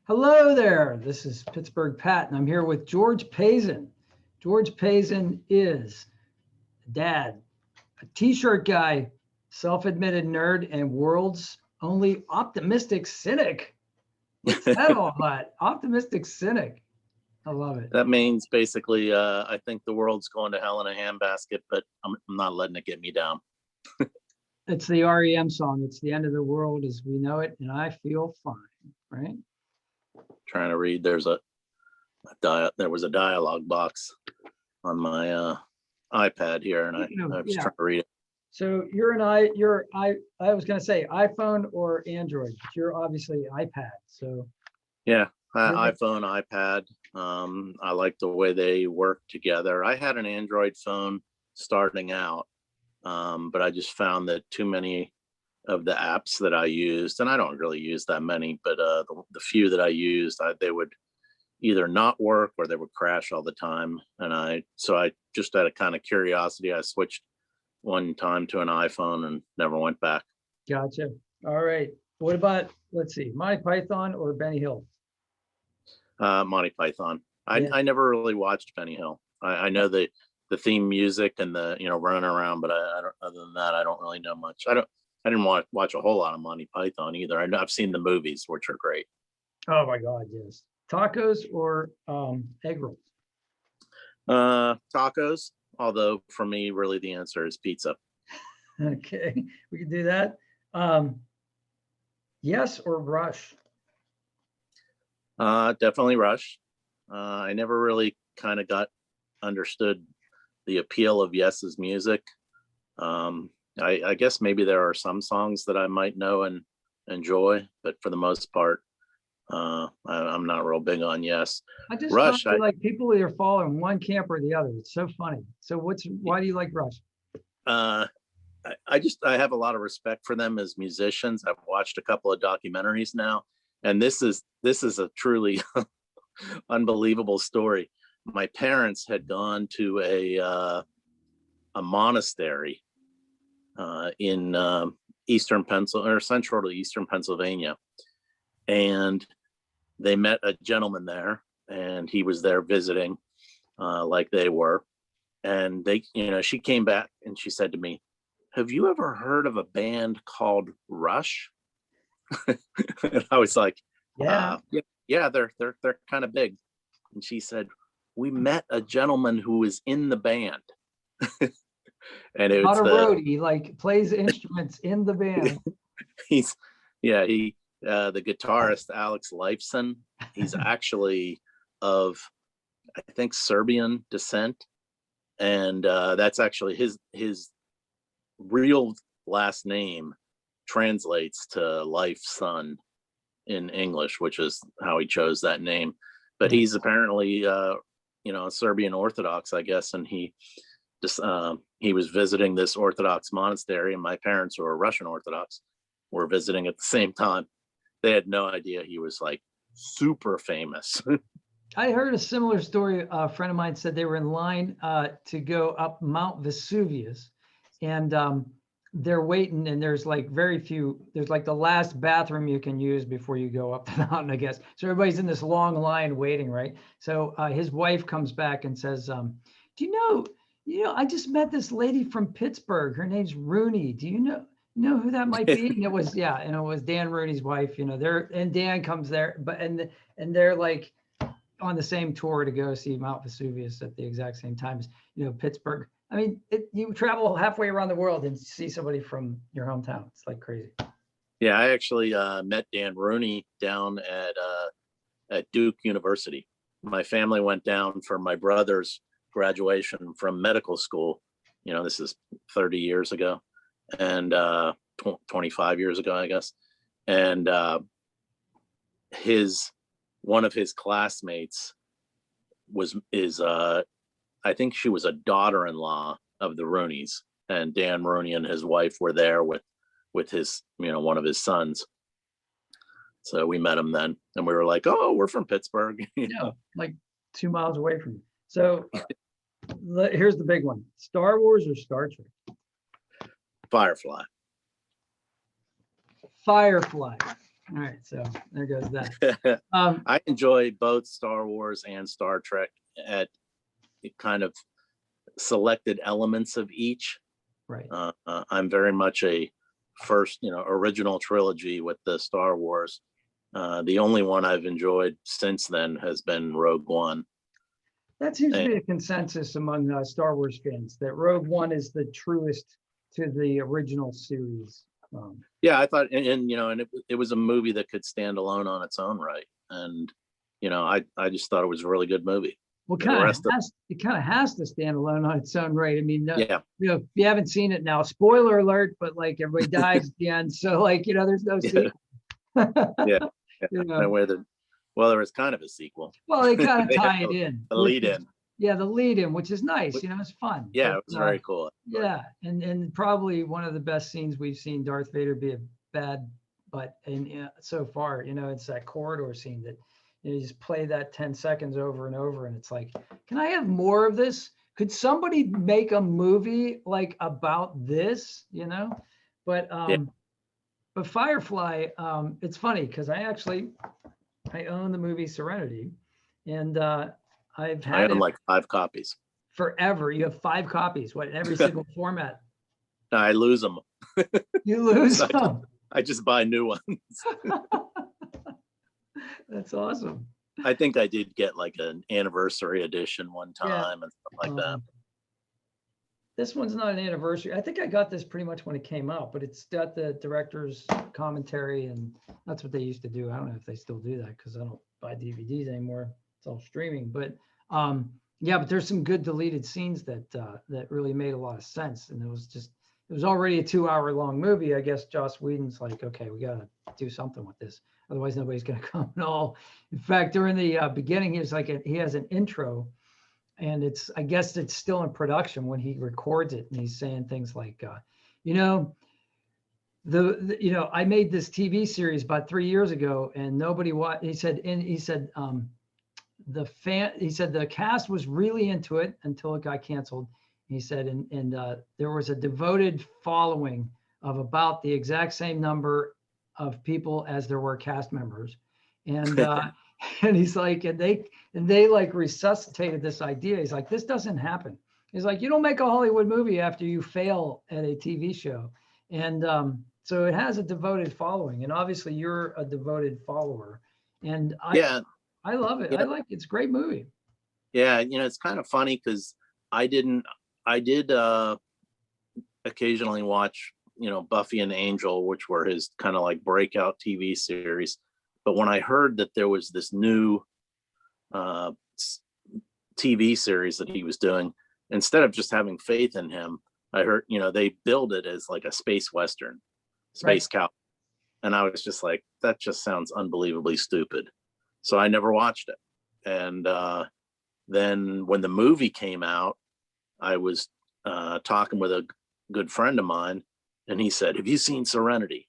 Hello there. This is Pittsburgh Pat, and I'm here with George Pazin. George Pazin is a dad, a t-shirt guy, self-admitted nerd, and world's only optimistic cynic. What's that all about? Optimistic cynic. I love it. That means basically, I think the world's going to hell in a handbasket, but I'm not letting it get me down. It's the REM song. It's the end of the world as we know it, and I feel fine, right? Trying to read. There was a dialogue box on my iPad here, and I was trying to read it. So I was going to say iPhone or Android. You're obviously iPad. So yeah, iPhone, iPad. I like the way they work together. I had an Android phone starting out, but I just found that too many of the apps that I used, and I don't really use that many, but the few that I used, they would either not work or they would crash all the time. And so I just out of kind of curiosity, I switched one time to an iPhone and never went back. Gotcha. All right. What about, let's see, Monty Python or Benny Hill? Monty Python. I never really watched Benny Hill. I know the theme music and the running around, but I don't. Other than that, I don't really know much. I didn't want to watch a whole lot of Monty Python either. I've seen the movies, which are great. Oh my God, yes. Tacos or egg rolls? Tacos. Although for me, really the answer is pizza. Okay, we can do that. Yes or Rush? Definitely Rush. I never really kind of understood the appeal of Yes's music. I guess maybe there are some songs that I might know and enjoy, but for the most part, I'm not real big on Yes. I just Rush. Like people either fall in one camp or the other. It's so funny. So why do you like Rush? I have a lot of respect for them as musicians. I've watched a couple of documentaries now, and this is a truly unbelievable story. My parents had gone to a monastery in eastern Pennsylvania, or central to eastern Pennsylvania, and they met a gentleman there, and he was there visiting, like they were, and she came back and she said to me, "Have you ever heard of a band called Rush?" And I was like, yeah, they're kind of big. And she said, "We met a gentleman who was in the band." And it's not a roadie, he like plays instruments in the band. The guitarist Alex Lifeson, he's actually of, I think, Serbian descent, and that's actually his real last name translates to Life's son in English, which is how he chose that name. But he's apparently Serbian Orthodox, I guess, and he was visiting this Orthodox monastery, and my parents, who are Russian Orthodox, were visiting at the same time. They had no idea he was like super famous. I heard a similar story. A friend of mine said they were in line to go up Mount Vesuvius, and they're waiting, and there's like very few. There's like the last bathroom you can use before you go up the mountain, I guess. So everybody's in this long line waiting, right? So his wife comes back and says, "Do you know, I just met this lady from Pittsburgh. Her name's Rooney. Do you know who that might be?" And it was Dan Rooney's wife. And Dan comes there, and they're like on the same tour to go see Mount Vesuvius at the exact same time as Pittsburgh. I mean, you travel halfway around the world and see somebody from your hometown. It's like crazy. Yeah, I actually met Dan Rooney down at Duke University. My family went down for my brother's graduation from medical school. This is 30 years ago, and 25 years ago, I guess. And one of his classmates I think she was a daughter-in-law of the Rooneys, and Dan Rooney and his wife were there with his one of his sons. So we met him then, and we were like, "Oh, we're from Pittsburgh." Like 2 miles away from you. So here's the big one: Star Wars or Star Trek? Firefly. Firefly. All right, so there goes that. I enjoy both Star Wars and Star Trek at kind of selected elements of each. Right. I'm very much a first, original trilogy with the Star Wars. The only one I've enjoyed since then has been Rogue One. That seems to be a consensus among Star Wars fans, that Rogue One is the truest to the original series. Yeah, I thought, and it was a movie that could stand alone on its own right, and I just thought it was a really good movie. Well, it kind of has to stand alone on its own right. I mean, yeah, if you haven't seen it now, spoiler alert, but like everybody dies at the end, so like there's no sequel. Yeah. Well, there was kind of a sequel. Well, they kind of tie it in. The lead in. Yeah, the lead in, which is nice. It's fun. Yeah, it was very cool. Yeah, and probably one of the best scenes we've seen Darth Vader be a bad butt in so far. It's that corridor scene that you just play that 10 seconds over and over, and it's like, can I have more of this? Could somebody make a movie like about this? But but Firefly, it's funny because I own the movie Serenity, and I own like 5 copies. Forever. You have 5 copies, in every single format? No, I lose them. You lose them? I just buy new ones. That's awesome. I think I did get like an anniversary edition one time and stuff like that. This one's not an anniversary. I think I got this pretty much when it came out, but it's got the director's commentary, and that's what they used to do. I don't know if they still do that because I don't buy DVDs anymore. It's all streaming. But but there's some good deleted scenes that really made a lot of sense. And it was already a 2-hour-long movie. I guess Joss Whedon's like, okay, we got to do something with this. Otherwise, nobody's going to come at all. In fact, during the beginning, he has an intro. And I guess it's still in production when he records it, and he's saying things like, I made this TV series about 3 years ago, and nobody watched. He said the cast was really into it until it got canceled. He said, and there was a devoted following of about the exact same number of people as there were cast members, and and he's like, and they like resuscitated this idea. He's like, this doesn't happen. He's like, you don't make a Hollywood movie after you fail at a TV show. And so it has a devoted following, and obviously you're a devoted follower. And I love it. I like it. It's a great movie. Yeah. It's kind of funny because I did occasionally watch, Buffy and Angel, which were his kind of like breakout TV series. But when I heard that there was this new TV series that he was doing, instead of just having faith in him, I heard, they billed it as like a space Western, space cow. And I was just like, that just sounds unbelievably stupid. So I never watched it. And then when the movie came out, I was talking with a good friend of mine, and he said, have you seen Serenity?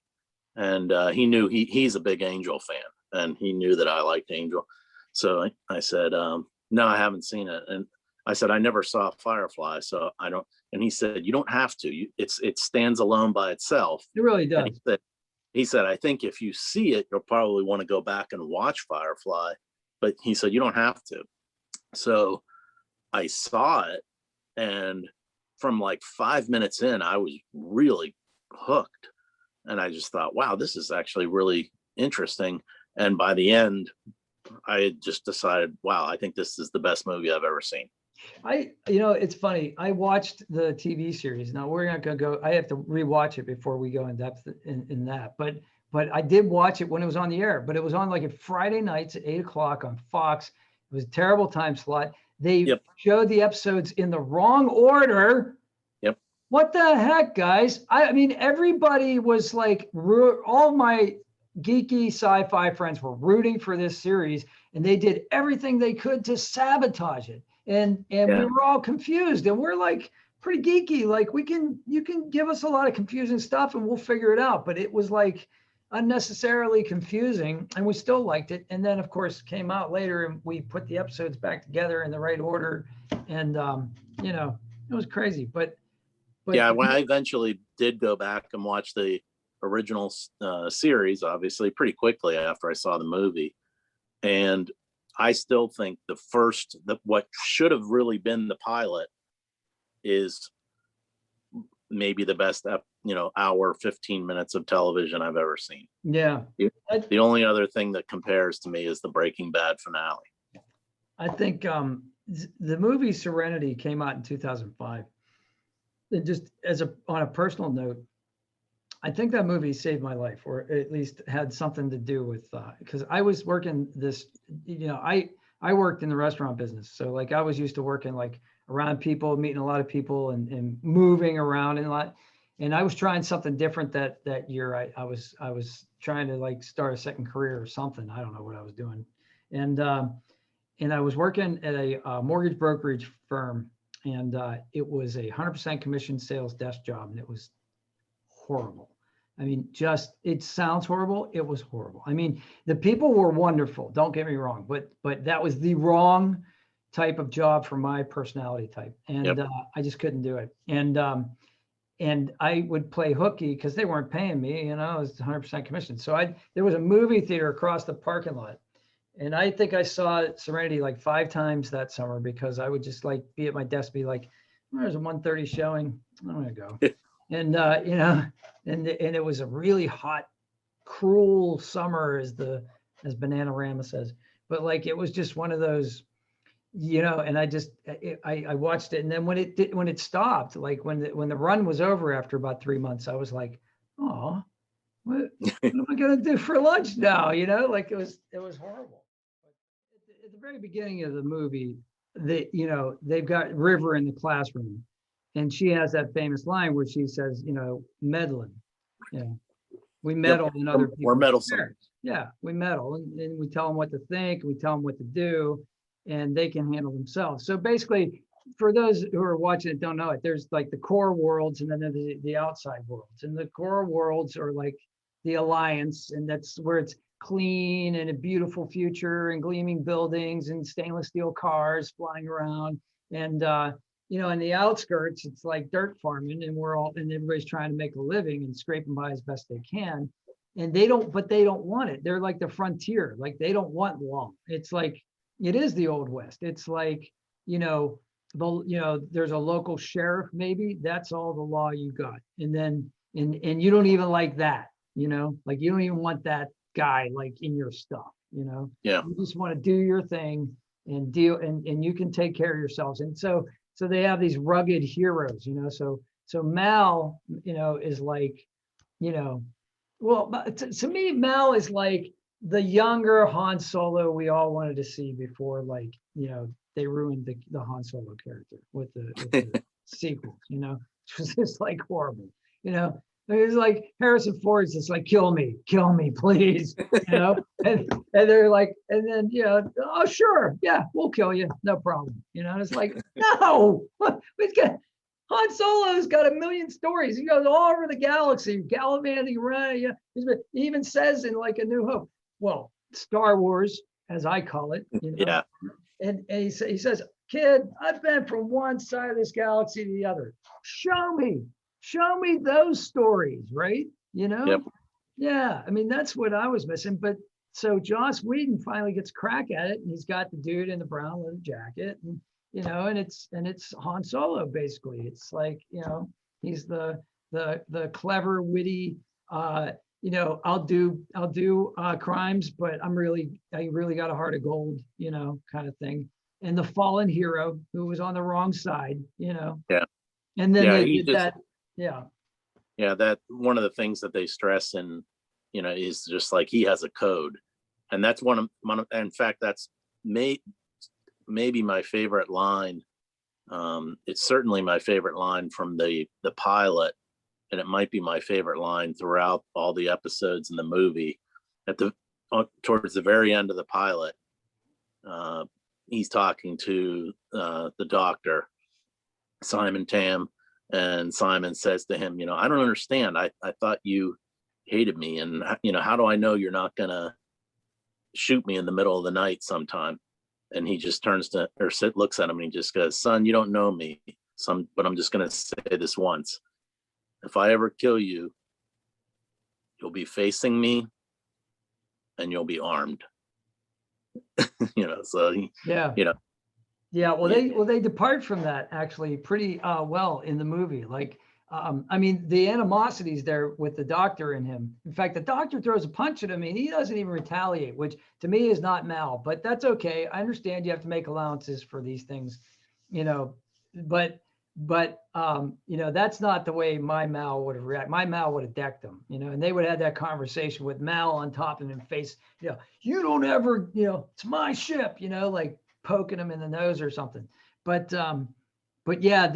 And he knew he's a big Angel fan, and he knew that I liked Angel. So I said, no, I haven't seen it. And I said, I never saw Firefly, so I don't. And he said, you don't have to. It stands alone by itself. It really does. And he said, I think if you see it, you'll probably want to go back and watch Firefly. But he said, you don't have to. So I saw it, and from like 5 minutes in, I was really hooked. And I just thought, wow, this is actually really interesting. And by the end, I had just decided, wow, I think this is the best movie I've ever seen. It's funny. I watched the TV series. Now we're not going to go. I have to rewatch it before we go in depth in that. But I did watch it when it was on the air. But it was on like a Friday nights at 8:00 on Fox. It was a terrible time slot. They showed the episodes in the wrong order. What the heck, guys? I mean, everybody was like, all my geeky sci-fi friends were rooting for this series, and they did everything they could to sabotage it. And we were all confused, and we're like pretty geeky. Like you can give us a lot of confusing stuff and we'll figure it out. But it was like unnecessarily confusing, and we still liked it. And then of course came out later, and we put the episodes back together in the right order. And it was crazy. But when I eventually did go back and watch the original series, obviously, pretty quickly after I saw the movie. And I still think what should have really been the pilot is maybe the best, hour, 15 minutes of television I've ever seen. Yeah. The only other thing that compares to me is the Breaking Bad finale. I think the movie Serenity came out in 2005. And just on a personal note, I think that movie saved my life, or at least had something to do with, because I was working this, I worked in the restaurant business. So like I was used to working like around people, meeting a lot of people and moving around and a lot. And I was trying something different that year. I was trying to like start a second career or something. I don't know what I was doing. And I was working at a mortgage brokerage firm, and it was a 100% commission sales desk job, and it was horrible. I mean, it sounds horrible. It was horrible. I mean, the people were wonderful. Don't get me wrong, but that was the wrong type of job for my personality type, and I just couldn't do it. And I would play hooky because they weren't paying me. It was 100% commission. So there was a movie theater across the parking lot, and I think I saw Serenity like 5 times that summer because I would just like be at my desk, be like, there's a 1:30 showing. I'm gonna go. And and it was a really hot, cruel summer, as Bananarama says. But like it was just one of those, and I watched it, and then when it stopped, like when the run was over after about 3 months, I was like, oh, what am I gonna do for lunch now? Like it was horrible. At the very beginning of the movie, they've got River in the classroom. And she has that famous line where she says, meddling. We meddle in other people's We're meddlesome. affairs. Yeah, we meddle, and we tell them what to think, we tell them what to do, and they can handle themselves. So basically, for those who are watching it don't know it, there's like the core worlds, and then there's the outside worlds. And the core worlds are like the Alliance, and that's where it's clean and a beautiful future and gleaming buildings and stainless steel cars flying around. And in the outskirts, it's like dirt farming, and everybody's trying to make a living and scraping by as best they can. And they don't want it. They're like the frontier. Like they don't want law. It's like, it is the Old West. It's like, there's a local sheriff, maybe that's all the law you got. And then, and you don't even like that, like you don't even want that guy like in your stuff, Yeah. You just want to do your thing and deal, and you can take care of yourselves. And so they have these rugged heroes, so Mal, is like, well, to me, Mal is like the younger Han Solo we all wanted to see before, like, they ruined the Han Solo character with the sequels, which was just like horrible, It's like Harrison Ford's just like, kill me, please, and they're like, and then, oh, sure, yeah, we'll kill you, no problem. It's like, no, we've got, Han Solo's got a million stories. He goes all over the galaxy, gallivanting around. He even says in like A New Hope, well, Star Wars, as I call it, Yeah. And he says, kid, I've been from one side of this galaxy to the other. Show me those stories, right? Yep. Yeah, I mean, that's what I was missing. But so Joss Whedon finally gets a crack at it, and he's got the dude in the brown leather jacket, and and it's Han Solo basically. It's like, he's the clever, witty, I'll do crimes, but I really got a heart of gold, kind of thing. And the fallen hero who was on the wrong side, Yeah. And then they he did that. Yeah. Yeah, that one of the things that they stress in, is just like he has a code, and that's one of, in fact, that's maybe my favorite line. It's certainly my favorite line from the pilot, and it might be my favorite line throughout all the episodes in the movie. Towards the very end of the pilot, he's talking to the doctor, Simon Tam. And Simon says to him, I don't understand. I thought you hated me. And, how do I know you're not going to shoot me in the middle of the night sometime? And he just looks at him and he just goes, son, you don't know me, but I'm just going to say this once. If I ever kill you, you'll be facing me and you'll be armed. So Yeah. Yeah, well, they depart from that actually pretty well in the movie. Like, I mean, the animosity's there with the doctor and him. In fact, the doctor throws a punch at him and he doesn't even retaliate, which to me is not Mal, but that's okay. I understand you have to make allowances for these things, but that's not the way my Mal would have reacted. My Mal would have decked him, and they would have had that conversation with Mal on top of him face, you don't ever, it's my ship, like poking him in the nose or something. But yeah,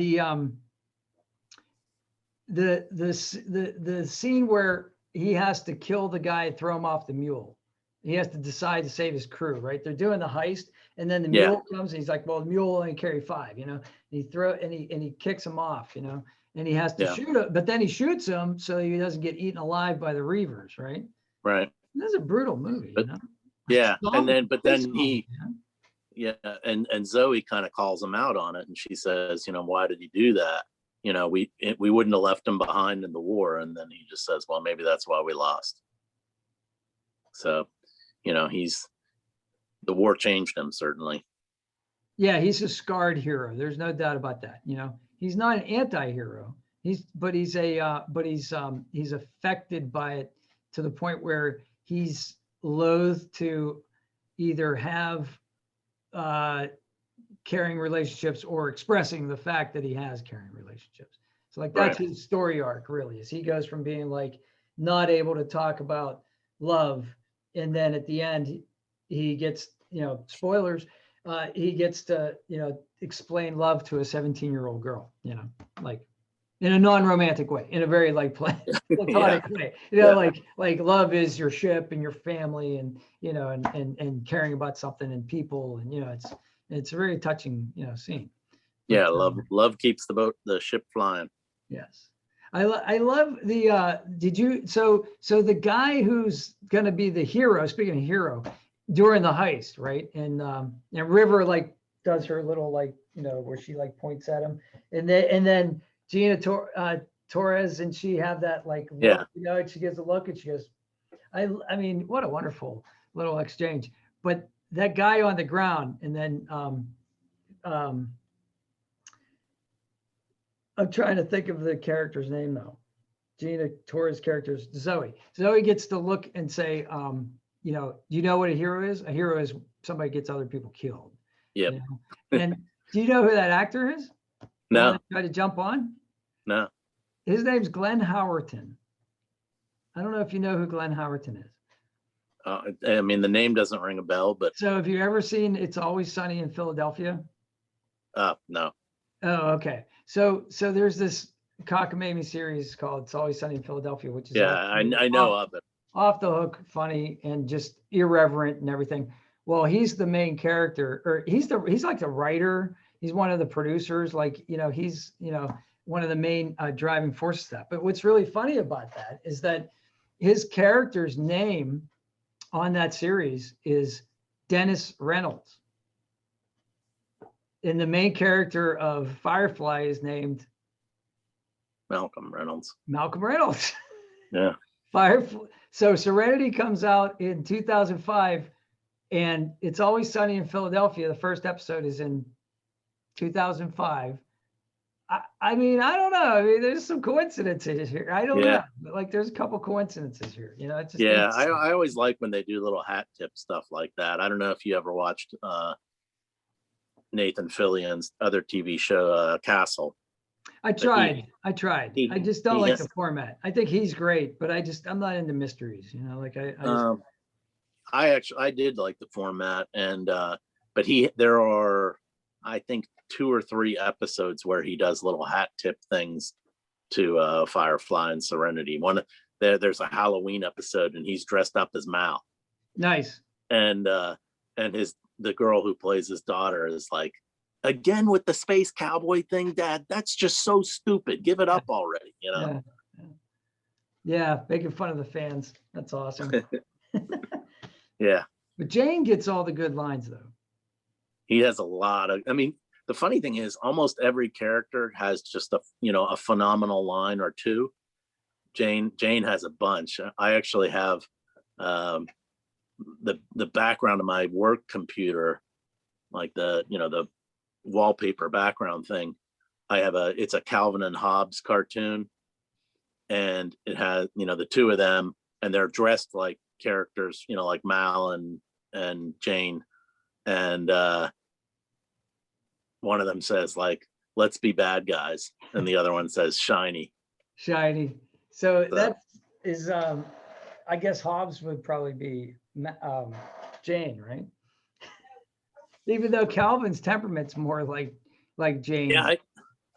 the scene where he has to kill the guy and throw him off the mule. He has to decide to save his crew, right? They're doing the heist, and then the mule comes, and he's like, "Well, the mule will only carry 5," And he kicks him off, and he has to shoot him, but then he shoots him so he doesn't get eaten alive by the Reavers, right? Right. This is a brutal movie, Yeah, but then and Zoe kind of calls him out on it, and she says, why did he do that? We wouldn't have left him behind in the war. And then he just says, well, maybe that's why we lost. So, the war changed him, certainly. Yeah, he's a scarred hero. There's no doubt about that. He's not an anti-hero. He's affected by it to the point where he's loath to either have caring relationships or expressing the fact that he has caring relationships. So like that's his story arc, really, is he goes from being like not able to talk about love, and then at the end he gets, spoilers, he gets to explain love to a 17-year-old girl, like in a non-romantic way, in a very like platonic way, like love is your ship and your family, and and caring about something and people, and it's a very touching scene. Yeah, love keeps the ship flying. Yes. I love the so the guy who's gonna be the hero, speaking of hero, during the heist, right? And River like does her little like, where she like points at him, and then Gina Torres and she have that like look, and she gives a look and she goes, I mean, what a wonderful little exchange. But that guy on the ground, and then I'm trying to think of the character's name though. Gina Torres' character's Zoe. Zoe gets to look and say, do you know what a hero is? A hero is somebody gets other people killed. Yeah. And do you know who that actor is? No. Try to jump on? No. His name's Glenn Howerton. I don't know if you know who Glenn Howerton is. I mean, the name doesn't ring a bell, but. So have you ever seen It's Always Sunny in Philadelphia? No. Oh, okay. So there's this cockamamie series called It's Always Sunny in Philadelphia, which is I know of it. Off the hook, funny, and just irreverent and everything. Well, he's the main character, or he's like the writer. He's one of the producers. Like, he's one of the main driving forces of that. But what's really funny about that is that his character's name on that series is Dennis Reynolds. And the main character of Firefly is named Malcolm Reynolds. Yeah. Firefly. So Serenity comes out in 2005, and It's Always Sunny in Philadelphia. The first episode is in 2005. I mean, I don't know. I mean, there's some coincidences here. I don't know. But like, there's a couple coincidences here. It's just I always like when they do little hat tip stuff like that. I don't know if you ever watched Nathan Fillion's other TV show, Castle. I tried. I just don't like the format. I think he's great, but I'm not into mysteries. I did like the format, and but there are, I think, 2 or 3 episodes where he does little hat tip things to Firefly and Serenity. There's a Halloween episode, and he's dressed up as Mal. Nice. And the girl who plays his daughter is like, again with the space cowboy thing, Dad. That's just so stupid. Give it up already. Yeah, making fun of the fans. That's awesome. Yeah. But Jane gets all the good lines though. He has a lot of. I mean, the funny thing is, almost every character has just a phenomenal line or two. Jane has a bunch. I actually have the background of my work computer, like the wallpaper background thing. It's a Calvin and Hobbes cartoon, and it has the two of them, and they're dressed like characters, like Mal and Jane, and one of them says like, "Let's be bad guys," and the other one says shiny. So that is I guess Hobbes would probably be Jane, right? Even though Calvin's temperament's more like Jane's. Yeah,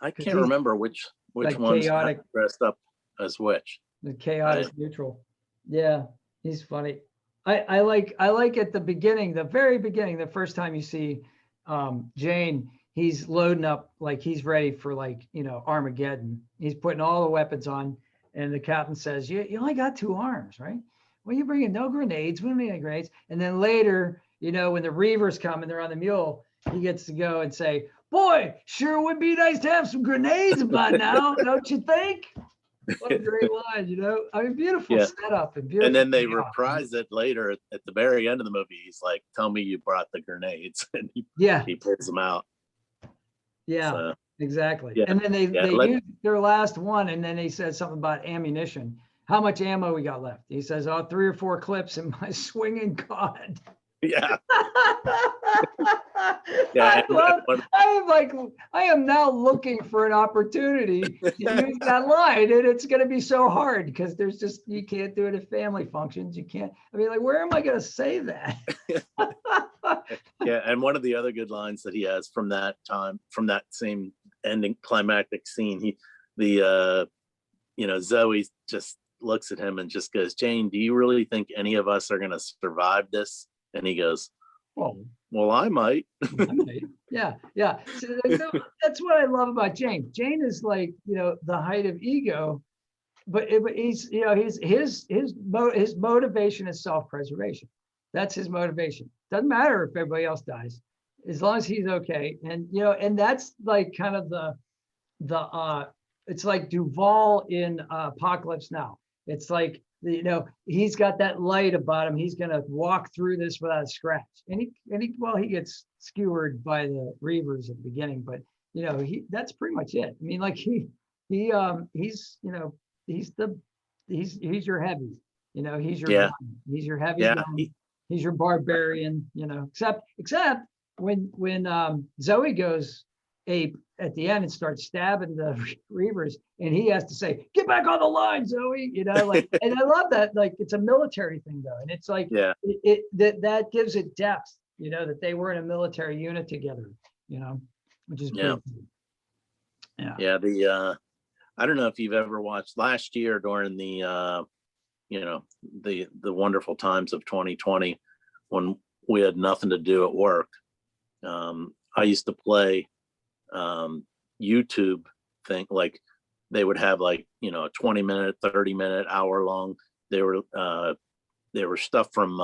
I can't remember which like one's chaotic, dressed up as which. The chaotic neutral. Yeah, he's funny. I like at the beginning, the very beginning, the first time you see Jane, he's loading up like he's ready for Armageddon. He's putting all the weapons on, and the captain says, "You only got 2 arms, right? Well, you bringing no grenades. We don't need any grenades." And then later, when the Reavers come and they're on the mule, he gets to go and say, "Boy, sure would be nice to have some grenades by now, don't you think?" What a great line, I mean, beautiful setup and beautiful. And then they reprise it later at the very end of the movie. He's like, "Tell me you brought the grenades," and he pulls them out. Yeah, so, exactly. Yeah. And then they use their last one, and then he says something about ammunition. How much ammo we got left? He says, 3 or 4 clips in my swinging cod. Yeah. I am now looking for an opportunity to use that line, and it's going to be so hard because you can't do it at family functions. You can't. I mean, where am I going to say that? Yeah, and one of the other good lines that he has from that same ending climactic scene, Zoe just looks at him and just goes, "Jane, do you really think any of us are going to survive this?" And he goes, well, I might. Yeah. So that's what I love about Jane. Jane is like, the height of ego, but he's, his motivation is self-preservation. That's his motivation. Doesn't matter if everybody else dies, as long as he's okay. And and that's like kind of the it's like Duvall in Apocalypse Now. It's like, he's got that light about him. He's going to walk through this without a scratch. And he gets skewered by the Reavers at the beginning, but that's pretty much it. I mean, like he's your heavy, he's your gun. He's your heavy gun. He's your barbarian, except when Zoe goes ape at the end and starts stabbing the Reavers, and he has to say, "Get back on the line, Zoe," and I love that, it's a military thing though, and it's like that gives it depth, that they were in a military unit together, which is great. I don't know if you've ever watched last year during the the wonderful times of 2020 when we had nothing to do at work. I used to play YouTube thing, like they would have a 20-minute, 30-minute, hour-long. They were stuff from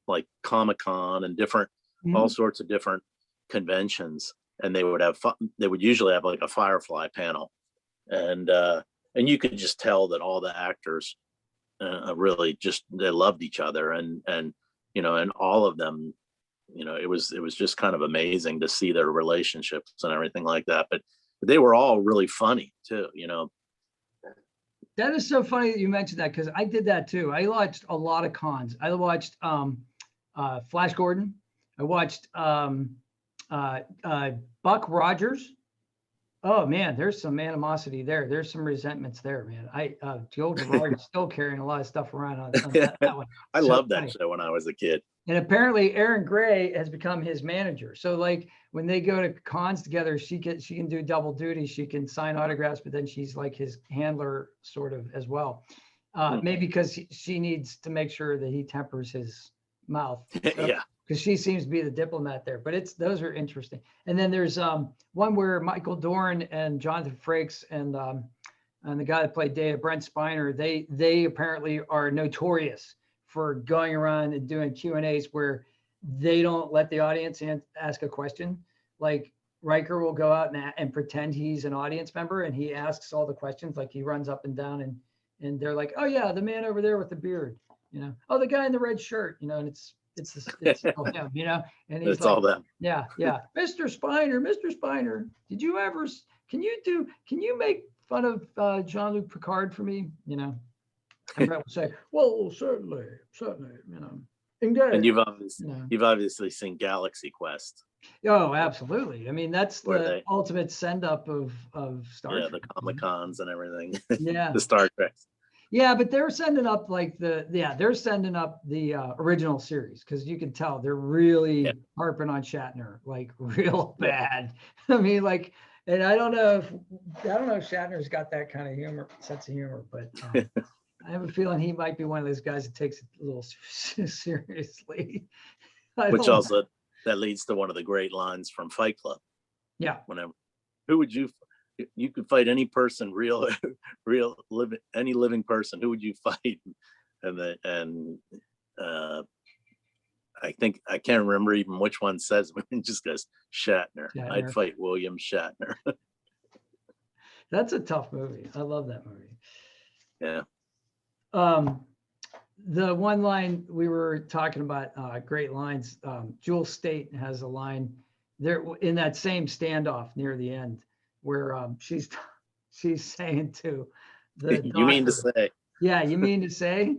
like Comic-Con and different all sorts of different conventions, and they would usually have like a Firefly panel, and you could just tell that all the actors really they loved each other, and all of them, it was just kind of amazing to see their relationships and everything like that. But they were all really funny too, That is so funny that you mentioned that, because I did that too. I watched a lot of cons. I watched Flash Gordon. I watched Buck Rogers. Oh man, there's some animosity there. There's some resentments there, man. Joe Gerard is still carrying a lot of stuff around on that one. I loved that show when I was a kid. And apparently Aaron Gray has become his manager. So like when they go to cons together, she can do double duty. She can sign autographs, but then she's like his handler sort of as well. Maybe because she needs to make sure that he tempers his mouth. So, yeah. Because she seems to be the diplomat there, but those are interesting. And then there's one where Michael Dorn and Jonathan Frakes and the guy that played Data, Brent Spiner, they apparently are notorious for going around and doing Q&As where they don't let the audience ask a question. Like Riker will go out and pretend he's an audience member, and he asks all the questions. Like he runs up and down and they're like, oh yeah, the man over there with the beard, oh, the guy in the red shirt, and it's all him, and he's It's like, all them. yeah, Mr. Spiner, can you make fun of Jean-Luc Picard for me, and Brett would say, well, certainly, engage. And you've obviously seen Galaxy Quest. Oh, absolutely. I mean, that's Where the ultimate send up of Star Trek. The Comic-Cons and everything. Yeah. The Star Trek. Yeah, but they're sending up they're sending up the original series, because you can tell they're really harping on Shatner, like real bad. I mean, like, and I don't know if Shatner's got that kind of sense of humor, but I have a feeling he might be one of those guys that takes it a little seriously. Which also that leads to one of the great lines from Fight Club. Yeah. Who would you could fight any person, any living person, who would you fight? And I think I can't remember even which one says, but it just goes Shatner. I'd fight William Shatner. That's a tough movie. I love that movie. Yeah. The one line we were talking about, great lines. Jewel State has a line there in that same standoff near the end, where she's saying to the doctor, you mean to say? Yeah, you mean to say?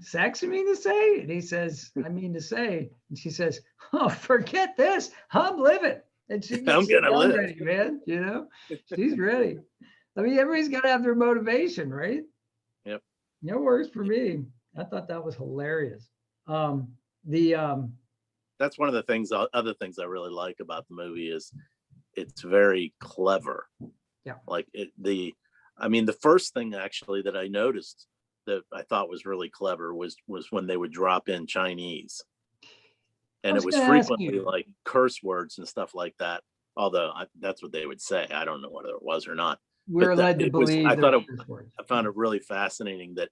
Sex, you mean to say? And he says, I mean to say. And she says, oh, forget this. I'm living. And she gets I'm gonna live, ready, man. She's ready. I mean, everybody's got to have their motivation, right? Yep. It works for me. I thought that was hilarious. That's one of the other things I really like about the movie is it's very clever. Yeah. Like the first thing actually that I noticed that I thought was really clever was when they would drop in Chinese, and it was frequently like curse words and stuff like that. Although that's what they would say. I don't know whether it was or not. We're led to believe. I found it really fascinating that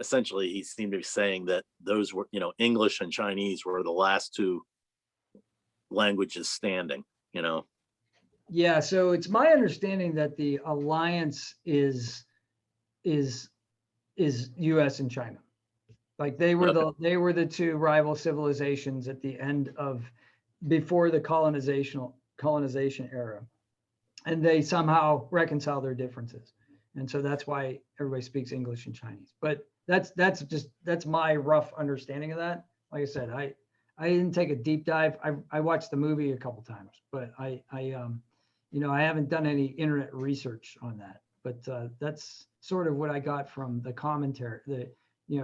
essentially he seemed to be saying that those were, English and Chinese were the last two languages standing. Yeah. So it's my understanding that the alliance is U.S. and China. Like they were the two rival civilizations at the end of before the colonization era, and they somehow reconcile their differences, and so that's why everybody speaks English and Chinese. But that's my rough understanding of that. Like I said, I didn't take a deep dive. I watched the movie a couple times, but I haven't done any internet research on that. But that's sort of what I got from the commentary,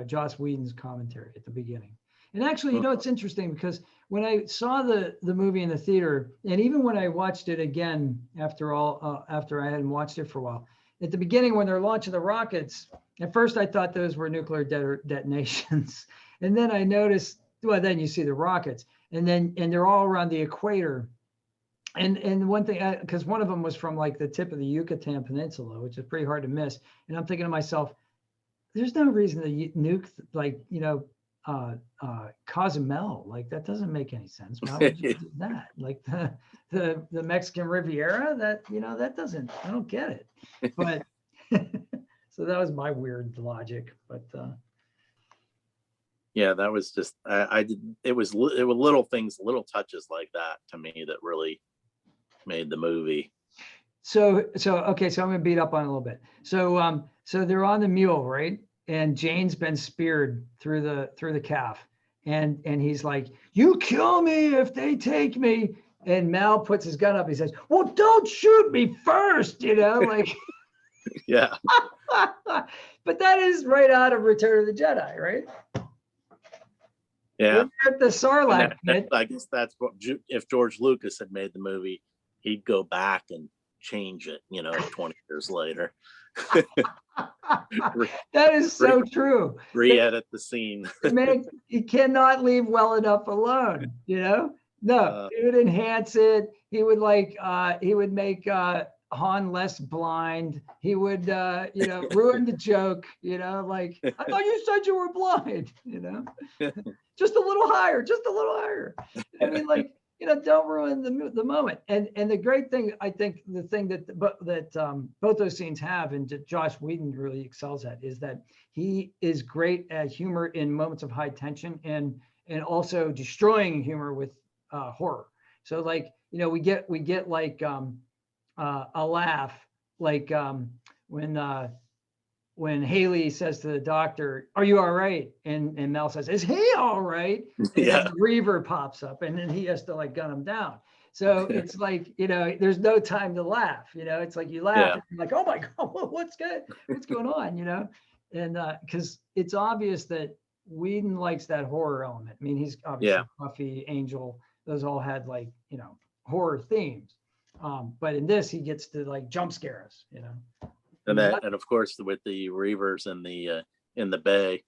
Joss Whedon's commentary at the beginning. And actually, it's interesting because when I saw the movie in the theater, and even when I watched it again after I hadn't watched it for a while, at the beginning when they're launching the rockets, at first I thought those were nuclear detonations, and then I noticed. Well, then you see the rockets, and they're all around the equator. And one thing, because one of them was from like the tip of the Yucatan Peninsula, which is pretty hard to miss. And I'm thinking to myself, there's no reason to nuke Cozumel. Like that doesn't make any sense. Why would you do that? Like the Mexican Riviera, that doesn't. I don't get it. But so that was my weird logic. But yeah, that was just it was little things, little touches like that to me that really made the movie. So okay, so I'm gonna beat up on it a little bit. So they're on the mule, right? And Jane's been speared through the calf, and he's like, "You kill me if they take me." And Mal puts his gun up. He says, "Well, don't shoot me first," like. Yeah. But that is right out of Return of the Jedi, right? Yeah. At the Sarlacc pit. I guess that's what, if George Lucas had made the movie, he'd go back and change it, 20 years later. That is so true. Re-edit the scene. Man, you cannot leave well enough alone, No, he would enhance it. He would he would make Han less blind. He would, ruin the joke, like, I thought you said you were blind, just a little higher. I mean, like, don't ruin the moment. And the great thing, I think, the thing that both those scenes have, and that Joss Whedon really excels at, is that he is great at humor in moments of high tension, and also destroying humor with horror. So like, we get like a laugh, like when Haley says to the doctor, "Are you all right?" And Mel says, "Is he all right?" And Yeah. then the Reaver pops up, and then he has to like gun him down. So it's like, there's no time to laugh. It's like you laugh, Yeah. and you're like, "Oh my God, what's going on?" And because it's obvious that Whedon likes that horror element. I mean, he's obviously Buffy, Angel, those all had like, horror themes. But in this, he gets to like jump scare us. And of course, with the Reavers in the bay,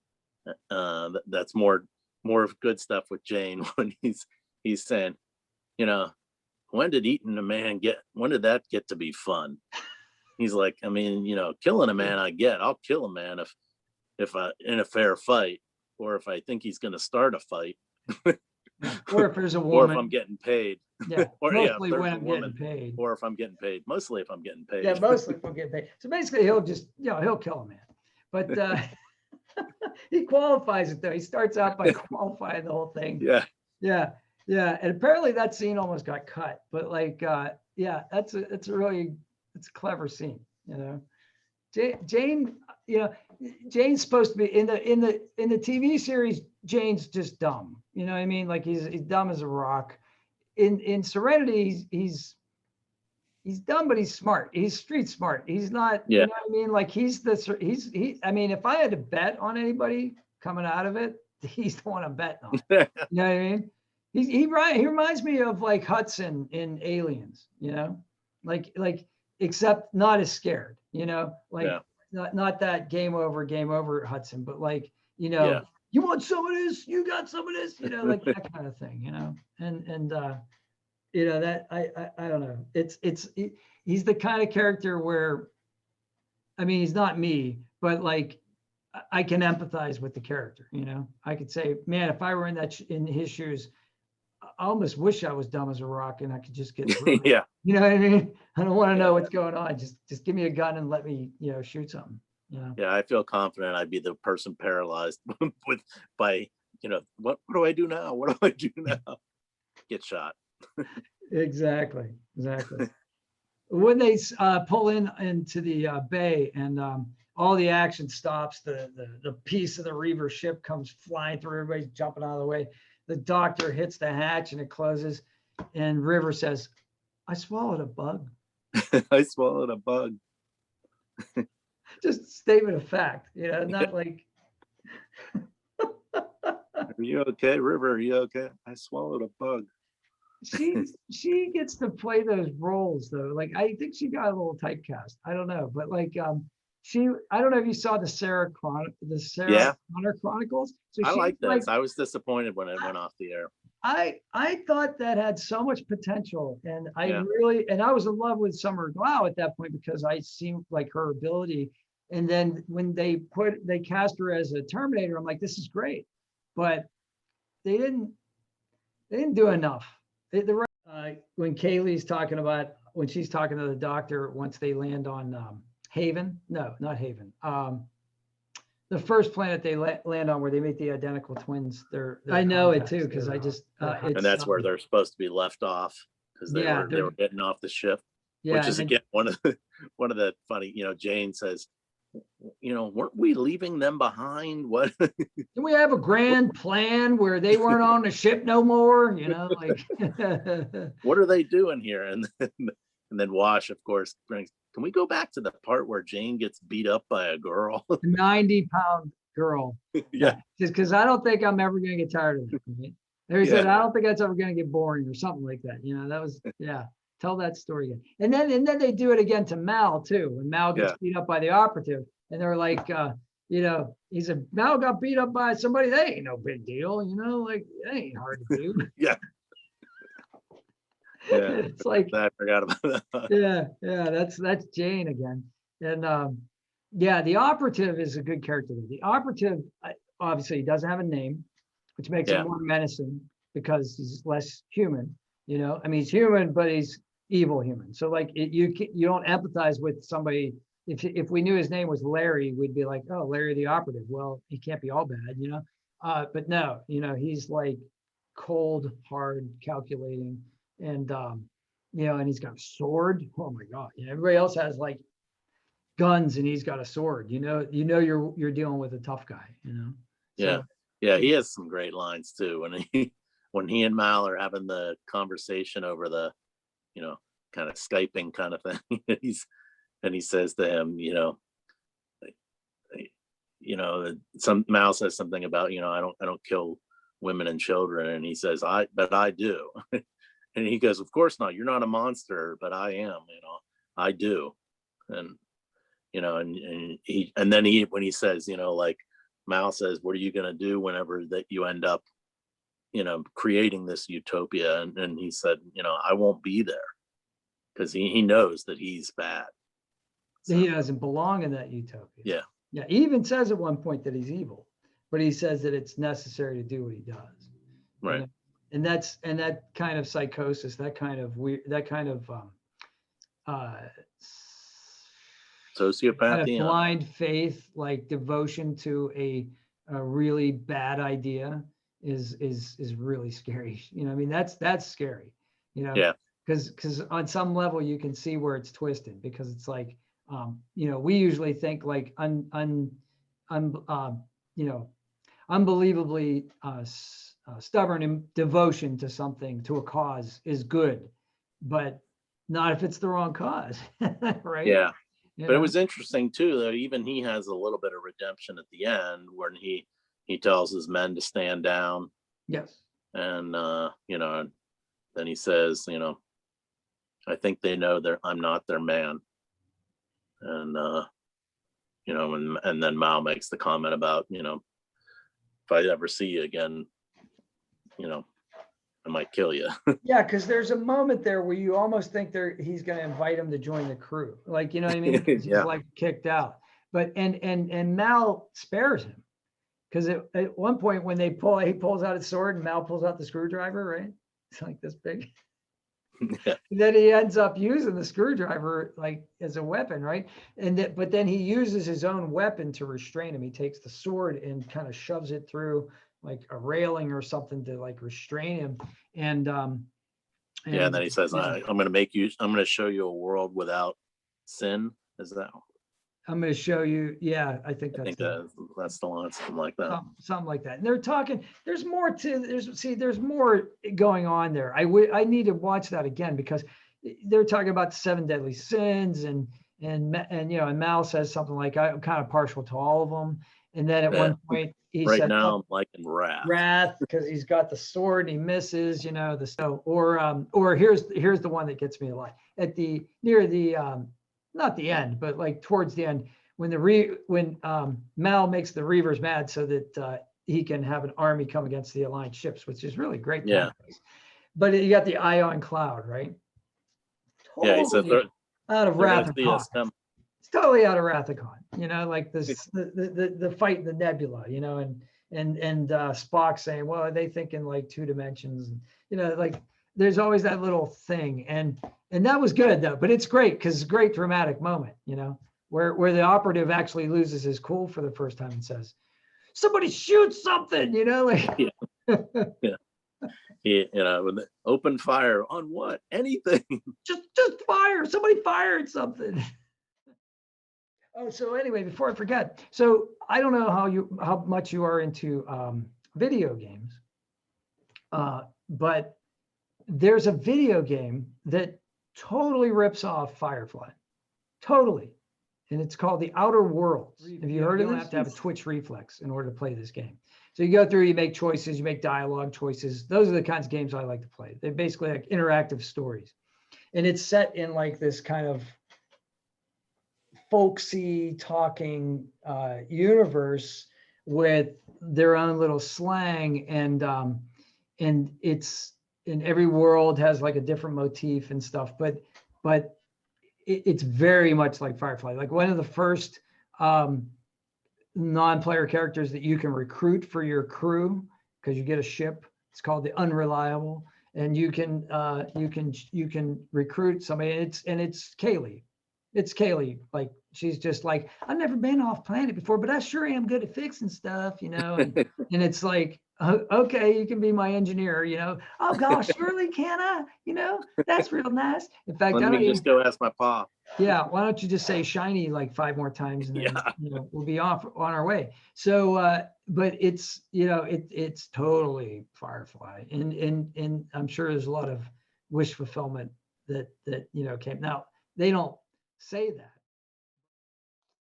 that's more good stuff with Jane, when he's saying, when did eating a man when did that get to be fun? He's like, I mean, killing a man, I'll kill a man if in a fair fight, or if I think he's going to start a fight, or if there's a woman, or if I'm getting paid. Yeah, or mostly if when there's a I'm woman, getting paid. or if I'm getting paid. Mostly if I'm getting paid. Yeah, mostly if I'm getting paid. So basically, he'll just, he'll kill a man. But he qualifies it though. He starts out by qualifying the whole thing. Yeah. And apparently that scene almost got cut. But like, it's a clever scene. Jane, Jane's supposed to be in the TV series. Jane's just dumb. You know what I mean? Like he's dumb as a rock. In Serenity, he's dumb, but he's smart. He's street smart. He's not, you know what I mean? Like I mean, if I had to bet on anybody coming out of it, he's the one I'm betting on. You know what I mean? He reminds me of like Hudson in Aliens, like except not as scared, not that game over Hudson, but like, you want some of this, you got some of this, like that kind of thing, and that I don't know. He's the kind of character where, I mean, he's not me, but like I can empathize with the character. I could say, man, if I were in his shoes, I almost wish I was dumb as a rock and I could just get through. Yeah. You know what I mean? I don't want to know what's going on. Just give me a gun and let me, shoot something. Yeah, I feel confident I'd be the person paralyzed by what do I do now? What do I do now? Get shot. Exactly. When they pull into the bay and all the action stops, the piece of the Reaver ship comes flying through, everybody's jumping out of the way. The doctor hits the hatch and it closes, and River says, "I swallowed a bug." I swallowed a bug. Just a statement of fact, not like. Are you okay, River? Are you okay? I swallowed a bug. She gets to play those roles though. Like I think she got a little typecast. I don't know, but like I don't know if you saw the Sarah Connor Chronicles. So I like this. Like, I was disappointed when it went off the air. I thought that had so much potential, and I was in love with Summer Glau at that point because I seemed like her ability. And then when they cast her as a Terminator, I'm like, this is great, but they didn't do enough. When Kaylee's talking about, when she's talking to the doctor once they land on Haven, no, not Haven. The first planet they land on where they meet the identical twins. I know it too because I just and that's where they're supposed to be left off because they were getting off the ship. Yeah, which is again one of the funny. Jane says, weren't we leaving them behind? What? Did we have a grand plan where they weren't on the ship no more? Like what are they doing here? And then Wash, of course, brings. Can we go back to the part where Jane gets beat up by a girl? 90-pound girl. Yeah. Just because I don't think I'm ever going to get tired of it. Right? They said, I don't think that's ever going to get boring or something like that. That was, tell that story again. And then they do it again to Mal too. When Mal gets beat up by the operative and they're like, he said, Mal got beat up by somebody. That ain't no big deal. Like that ain't hard to do. Yeah. Yeah, it's like I forgot about that. Yeah, that's Jane again. And the operative is a good character. The operative obviously doesn't have a name, which makes him more menacing because he's less human. you know, I mean, he's human, but he's evil human. So like you don't empathize with somebody. If we knew his name was Larry, we'd be like, oh, Larry the operative. Well, he can't be all bad, you know. But no, you know, he's like cold, hard, calculating, and you know, and he's got a sword. Oh my God. You know, everybody else has like guns and he's got a sword. You know, you're dealing with a tough guy, you know. Yeah. So, Yeah, he has some great lines too. When he and Mal are having the conversation over the, you know, kind of Skyping kind of thing, and he says to him, some Mal says something about, I don't kill women and children, and he says, but I do. And he goes, of course not. You're not a monster, but I am. I do. And and then when he says, like Mal says, what are you going to do whenever that you end up, creating this utopia? And he said, I won't be there, because he knows that he's bad. So he doesn't belong in that utopia. Yeah. Yeah. He even says at one point that he's evil, but he says that it's necessary to do what he does. Right. You know? And that kind of psychosis, that kind of weird, that kind of sociopathy, kind of blind faith, like devotion to a really bad idea is really scary. I mean, that's scary, Yeah. Because on some level you can see where it's twisted, because it's like, we usually think like unbelievably stubborn and devotion to something, to a cause, is good, but not if it's the wrong cause. Right. Yeah. But it was interesting too, though. Even he has a little bit of redemption at the end, when he tells his men to stand down. Yes. And then he says, I think they know I'm not their man. And and then Mao makes the comment about, if I ever see you again, I might kill you. Yeah, because there's a moment there where you almost think he's going to invite him to join the crew, like, you know what I mean? He's like kicked out, but and Mal spares him, because at one point when he pulls out his sword and Mal pulls out the screwdriver, right? It's like this big. Yeah. Then he ends up using the screwdriver like as a weapon, right? But then he uses his own weapon to restrain him. He takes the sword and kind of shoves it through like a railing or something to like restrain him. And then he says, I'm going to show you a world without sin. Is that? I'm going to show you. Yeah, I think that's the line, something like that. Something like that. And they're talking. There's more going on there. I need to watch that again, because they're talking about the 7 deadly sins, and Mal says something like, I'm kind of partial to all of them. And then at one point he said, now I'm liking wrath, because he's got the sword and he misses, the snow. Or here's the one that gets me a lot. Not the end, but like towards the end, when Mal makes the Reavers mad so that he can have an army come against the Alliance ships, which is really great. Yeah. But you got the ion cloud, right? Totally, he said out of Wrath of Khan. It's totally out of Wrath of Khan. Like this, the fight in the nebula, and Spock saying, well, are they thinking like 2 dimensions? Like there's always that little thing. And that was good though, but it's great because it's a great dramatic moment, where the operative actually loses his cool for the first time and says, somebody shoot something, like. Yeah. With the open fire on what? Anything. Just fire. Somebody fired something. Oh, so anyway, before I forget, so I don't know how much you are into video games, but there's a video game that totally rips off Firefly, totally, and it's called The Outer Worlds. Have you heard of this? You have to have a Twitch reflex in order to play this game. So you go through, you make choices, you make dialogue choices. Those are the kinds of games I like to play. They're basically like interactive stories, and it's set in like this kind of folksy talking universe with their own little slang, and it's in every world has like a different motif and stuff, but it's very much like Firefly. Like one of the first non-player characters that you can recruit for your crew, because you get a ship, it's called the Unreliable, and you can recruit somebody. It's Kaylee. It's Kaylee. Like, she's just like, I've never been off planet before, but I sure am good at fixing stuff, and it's like, okay, you can be my engineer, Oh gosh, surely can I? That's real nice. In fact, Let me just go ask my pa. yeah, why don't you just say shiny like 5 more times, and then we'll be off on our way. So but it's it's totally Firefly, and I'm sure there's a lot of wish fulfillment that came. Now, they don't say that.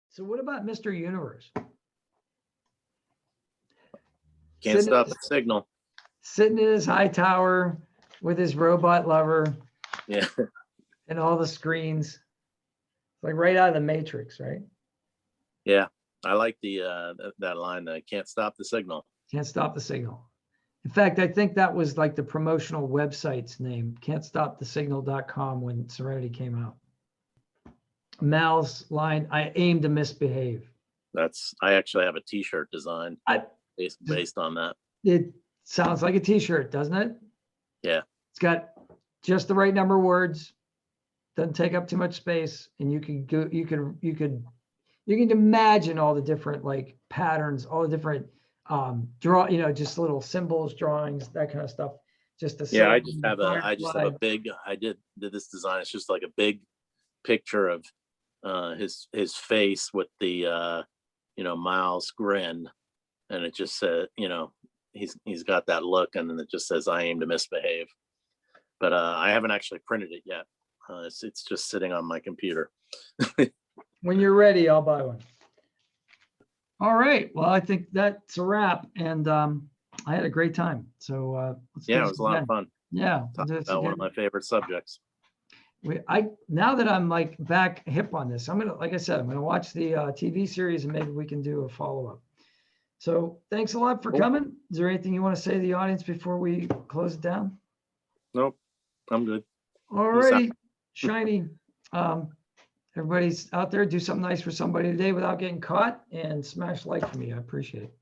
So what about Mr. Universe? Can't stop the signal. Sitting in his high tower with his robot lover. Yeah. And all the screens. Like right out of the Matrix, right? Yeah. I like that line, can't stop the signal. Can't stop the signal. In fact, I think that was like the promotional website's name, can'tstopthesignal.com, when Serenity came out. Mal's line, I aim to misbehave. I actually have a t-shirt design based on that. It sounds like a t-shirt, doesn't it? Yeah. It's got just the right number of words, doesn't take up too much space, and you can imagine all the different like patterns, all the different just little symbols, drawings, that kind of stuff. I just have a big, I did this design. It's just like a big picture of his face with the Miles grin, and it just said, he's got that look, and then it just says, I aim to misbehave. But I haven't actually printed it yet. It's just sitting on my computer. When you're ready, I'll buy one. All right. Well, I think that's a wrap, and I had a great time. So it was a lot of fun. Yeah, About one of my favorite subjects. Now that I'm like back hip on this, I'm gonna watch the TV series, and maybe we can do a follow-up. So thanks a lot for coming. Is there anything you want to say to the audience before we close it down? Nope, I'm good. All righty, shiny. Everybody's out there, do something nice for somebody today without getting caught, and smash like for me. I appreciate it.